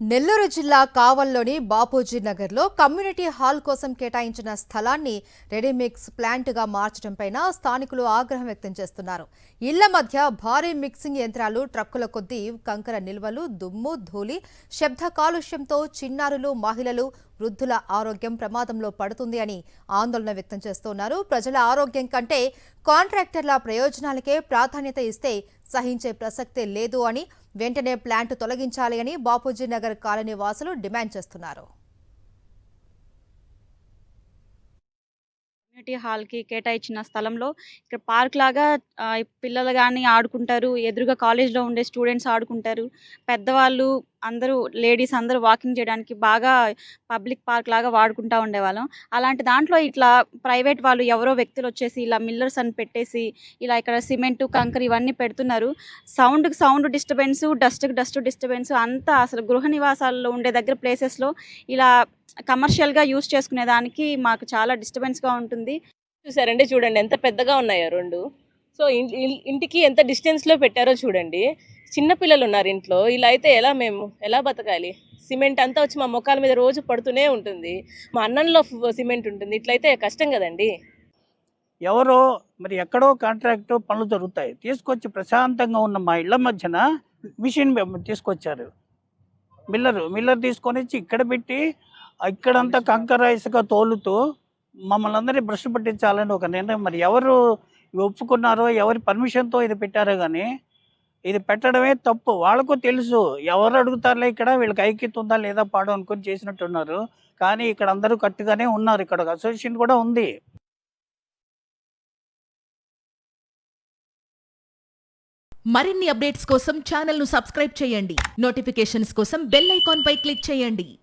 నెల్లూరు జిల్లా కావల్లోని బాపూజీ నగర్లో community hall కోసం కేటాయించిన స్థలాన్ని రెడీమిక్స్ ప్లాంట్గా మార్చడంపై స్థానికులు ఆగ్రహం వ్యక్తం చేస్తున్నారు. ఇళ్ల మధ్య భారీ మిక్సింగ్ యంత్రాలు, ట్రక్కుల కొద్దీ కంకర నిల్వలు, దుమ్ము, ధూళి, శబ్ద కాలుష్యంతో చిన్నారులు, మహిళలు, వృద్ధుల ఆరోగ్యం ప్రమాదంలో పడుతుంది అని ఆందోళన వ్యక్తం చేస్తున్నారు. ప్రజల ఆరోగ్యం కంటే కాంట్రాక్టర్ల ప్రయోజనాలకే ప్రాధాన్యత ఇస్తే సహించే ప్రసక్తే లేదు అని, వెంటనే ప్లాంట్ తొలగించాలి అని బాపూజీ నగర్ కాలనీ వాసులు డిమాండ్ చేస్తున్నారు. కమ్యూనిటీ హాల్‌కి కేటాయించిన స్థలంలో ఇక్కడ పార్క్ లాగా పిల్లలు గాని ఆడుకుంటారు. ఎదురుగా కాలేజ్‌లో ఉండే స్టూడెంట్స్ ఆడుకుంటారు. పెద్దవాళ్ళు అందరూ లేడీస్ అందరూ వాకింగ్ చేయడానికి బాగా పబ్లిక్ పార్క్ లాగా వాడుకుంటా ఉండేవాళ్ళం. అలాంటి దాంట్లో ఇట్లా ప్రైవేట్ వాళ్ళు ఎవరో వ్యక్తులొచ్చేసి ఇలా మిల్లర్స్ అని పెట్టేసి ఇలా ఇక్కడ సిమెంటు, కంకర ఇవన్నీ పెడుతున్నారు. సౌండ్‌కి సౌండ్ డిస్టర్బెన్సు, డస్ట్‌కి డస్ట్ డిస్టర్బెన్సు అంతా అసలు గృహ నివాసాల్లో ఉండే దగ్గర ప్లేసెస్‌లో ఇలా కమర్షియల్‌గా యూజ్ చేసుకునేదానికి మాకు చాలా డిస్టర్బెన్స్‌గా ఉంటుంది. చూసారంటే చూడండి ఎంత పెద్దగా ఉన్నాయో 2. సో ఇంటికి ఎంత డిస్టెన్స్లో పెట్టారో చూడండి. చిన్న పిల్లలు ఉన్నారు ఇంట్లో. ఇలా అయితే ఎలా బతకాలి? సిమెంట్ అంతా వచ్చి మా మొక్కల మీద రోజు పడుతూనే ఉంటుంది. మా అన్నంలో సిమెంట్ ఉంటుంది. ఇట్లయితే కష్టం కదండి. ఎవరో మరి ఎక్కడో కాంట్రాక్ట్ పనులు జరుగుతాయి, తీసుకొచ్చి ప్రశాంతంగా ఉన్న మా ఇళ్ల మధ్యన మిషన్ తీసుకొచ్చారు. మిల్లర్ తీసుకొని వచ్చి ఇక్కడ పెట్టి ఇక్కడంతా కంకర ఇసుక తోలుతూ మమ్మల్ని అందరినీ బ్రష్ పట్టించాలని ఒక నిర్ణయం. మరి ఎవరు ఒప్పుకున్నారో, ఎవరి పర్మిషన్తో ఇది పెట్టారో కానీ ఇది పెట్టడమే తప్పు. వాళ్ళకు తెలుసు, ఎవరు అడుగుతారులే, ఇక్కడ వీళ్ళకి ఐక్యత ఉందా లేదా పాడు అనుకొని చేసినట్టున్నారు. కానీ ఇక్కడ అందరూ కట్టుగానే ఉన్నారు. ఇక్కడ ఒక అసోసియేషన్ కూడా ఉంది. మరిన్ని అప్డేట్స్ కోసం ఛానల్ను సబ్స్క్రైబ్ చేయండి. నోటిఫికేషన్స్ కోసం బెల్ ఐకాన్ పై క్లిక్ చేయండి.